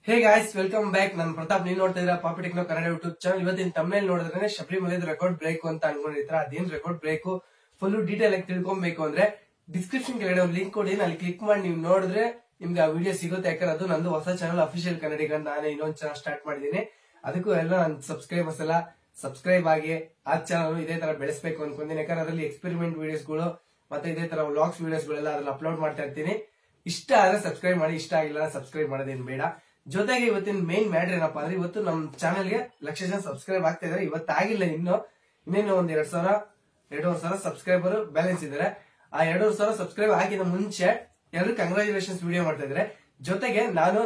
Hey guys, welcome back. ನಾನು ಪ್ರತಾಪ್. ನೀವು ನೋಡ್ತಾ ಇದ್ದೀರಾ ಪಾಪಿ ಟೆಕ್ನೋ ಕನ್ನಡ ಯೂಟ್ಯೂಬ್ ಚಾನಲ್. ಇವತ್ತಿನ ತಮ್ಮನೇಲಿ ನೋಡಿದ್ರೆ ಶಬರಿಮಲೆ ರೆಕಾರ್ಡ್ ಬ್ರೇಕ್ ಅಂತ ಅನ್ಕೊಂಡಿರ್ತಾರ. ಅದೇನ್ ರೆಕಾರ್ಡ್ ಬ್ರೇಕ್ ಫುಲ್ ಡೀಟೇಲ್ ಆಗಿ ತಿಳ್ಕೊಬೇಕು ಅಂದ್ರೆ ಡಿಸ್ಕ್ರಿಪ್ಷನ್ ಕೆಳಗಡೆ ಒಂದು ಲಿಂಕ್ ಕೊಡಿ. ಅಲ್ಲಿ ಕ್ಲಿಕ್ ಮಾಡಿ ನೀವು ನೋಡಿದ್ರೆ ನಿಮ್ಗೆ ಆ ವಿಡಿಯೋ ಸಿಗುತ್ತೆ. ಯಾಕಂದ್ರೆ ಅದು ನಂದು ಹೊಸ ಚಾನಲ್ ಅಫಿಷಿಯಲ್ ಕನ್ನಡಿಗ ಅಂತ ನಾನೇ ಇನ್ನೊಂದು ಚಾನಲ್ ಸ್ಟಾರ್ಟ್ ಮಾಡಿದೀನಿ. ಅದಕ್ಕೂ ಎಲ್ಲ ನನ್ನ ಸಬ್ಸ್ಕ್ರೈಬರ್ಸ್ ಎಲ್ಲ ಸಬ್ಸ್ಕ್ರೈಬ್ ಆಗಿ ಆ ಚಾನಲ್ ಇದೇ ತರ ಬೆಳೆಸಬೇಕು ಅನ್ಕೊಂತೀನಿ. ಯಾಕಂದ್ರೆ ಅದರಲ್ಲಿ ಎಕ್ಸ್ಪೆರಿಮೆಂಟ್ ವಿಡಿಯೋಸ್ಗಳು ಮತ್ತೆ ಇದೇ ತರ ವ್ಲಾಗ್ಸ್ ವಿಡಿಯೋಸ್ಗಳೆಲ್ಲ ಅದ್ರಲ್ಲಿ ಅಪ್ಲೋಡ್ ಮಾಡ್ತಾ ಇರ್ತೀನಿ. ಇಷ್ಟ ಆದ್ರೆ ಸಬ್ಸ್ಕ್ರೈಬ್ ಮಾಡಿ, ಇಷ್ಟ ಆಗಿಲ್ಲ ಸಬ್ಸ್ಕ್ರೈಬ್ ಮಾಡೋದೇನು ಬೇಡ. ಜೊತೆಗೆ ಇವತ್ತಿನ ಮೇನ್ ಮ್ಯಾಟರ್ ಏನಪ್ಪಾ ಅಂದ್ರೆ, ಇವತ್ತು ನಮ್ಮ ಚಾನಲ್ಗೆ ಲಕ್ಷ ಜನ ಸಬ್ಸ್ಕ್ರೈಬ್ ಆಗ್ತಾ ಇದಾರೆ. ಇವತ್ತಾಗಿಲ್ಲ, ಇನ್ನೇನು ಒಂದ್ 2,000 ಸಬ್ಸ್ಕ್ರೈಬರ್ ಬ್ಯಾಲೆನ್ಸ್ ಇದಾರೆ. ಆ 2,000 ಸಬ್ಸ್ಕ್ರೈಬ್ ಆಗಿದ ಮುಂಚೆ ಎಲ್ಲರೂ ಕಂಗ್ರಾಚುಲೇಷನ್ಸ್ ವಿಡಿಯೋ ಮಾಡ್ತಾ ಇದಾರೆ. ಜೊತೆಗೆ ನಾನು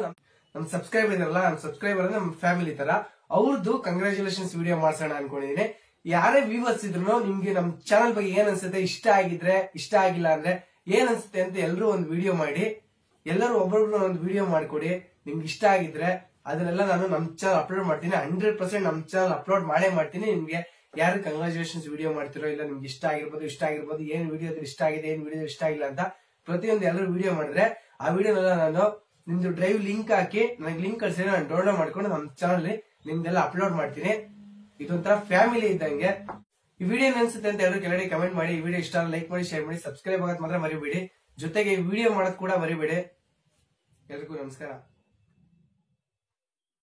ನಮ್ ಸಬ್ಸ್ಕ್ರೈಬರ್ ಇದಾರಲ್ಲ, ನಮ್ ಸಬ್ಸ್ಕ್ರೈಬರ್ ಅಂದ್ರೆ ನಮ್ಮ ಫ್ಯಾಮಿಲಿ ತರ, ಅವ್ರದ್ದು ಕಂಗ್ರಾಚುಲೇಷನ್ಸ್ ವಿಡಿಯೋ ಮಾಡ್ಸೋಣ ಅನ್ಕೊಂಡಿದೀನಿ. ಯಾರೇ ವ್ಯೂವರ್ಸ್ ಇದ್ರು ನಿಮ್ಗೆ ನಮ್ ಚಾನಲ್ ಬಗ್ಗೆ ಏನ್ ಅನ್ಸುತ್ತೆ, ಇಷ್ಟ ಆಗಿದ್ರೆ, ಇಷ್ಟ ಆಗಿಲ್ಲ ಅಂದ್ರೆ ಏನ್ ಅನ್ಸುತ್ತೆ ಅಂತ ಎಲ್ಲರೂ ಒಂದು ವಿಡಿಯೋ ಮಾಡಿ, ಎಲ್ಲರೂ ಒಬ್ಬೊಬ್ರು ಒಂದು ವಿಡಿಯೋ ಮಾಡ್ಕೊಡಿ. ನಿಮ್ಗೆ ಇಷ್ಟ ಆಗಿದ್ರೆ ಅದನ್ನೆಲ್ಲ ನಾನು ನಮ್ ಚಾನಲ್ ಅಪ್ಲೋಡ್ ಮಾಡ್ತೀನಿ. 100% ನಮ್ ಚಾನಲ್ ಅಪ್ಲೋಡ್ ಮಾಡೇ ಮಾಡ್ತೀನಿ. ನಿಮ್ಗೆ ಯಾರು ಕಂಗ್ರಾಚುಲೇಷನ್ಸ್ ವಿಡಿಯೋ ಮಾಡ್ತಿರೋ, ಇಲ್ಲ ನಿಮ್ಗೆ ಇಷ್ಟ ಆಗಿರ್ಬೋದು, ಏನ್ ವಿಡಿಯೋ ಇಷ್ಟ ಆಗಿದೆ, ಏನ್ ವಿಡಿಯೋ ಇಷ್ಟ ಆಗಿಲ್ಲ ಅಂತ ಪ್ರತಿಯೊಂದು ಎಲ್ಲರೂ ವಿಡಿಯೋ ಮಾಡಿದ್ರೆ ಆ ವಿಡಿಯೋನೆಲ್ಲ ನಾನು ನಿಮ್ದು ಡ್ರೈವ್ ಲಿಂಕ್ ಹಾಕಿ ನನಗೆ ಲಿಂಕ್ ಕಳ್ಸಿ ನಾನು ಡೌನ್ಲೋಡ್ ಮಾಡ್ಕೊಂಡು ನಮ್ ಚಾನಲ್ ನಿಮ್ದೆಲ್ಲ ಅಪ್ಲೋಡ್ ಮಾಡ್ತೀನಿ. ಇದೊಂಥರ ಫ್ಯಾಮಿಲಿ ಇದ್ದಂಗೆ. ಈ ವಿಡಿಯೋ ಅನ್ಸುತ್ತೆ ಅಂತ ಎಲ್ಲರೂ ಕೆಳಗಡೆ ಕಮೆಂಟ್ ಮಾಡಿ. ಈ ವಿಡಿಯೋ ಇಷ್ಟ ಲೈಕ್ ಮಾಡಿ, ಶೇರ್ ಮಾಡಿ, ಸಬ್ಸ್ಕ್ರೈಬ್ ಆಗೋದು ಮಾತ್ರ ಮರಿಬೇಡಿ. ಜೊತೆಗೆ ಈ ವಿಡಿಯೋ ಮಾಡೋದು ಕೂಡ ಮರಿಬೇಡಿ. ಎಲ್ರಿಗೂ ನಮಸ್ಕಾರ.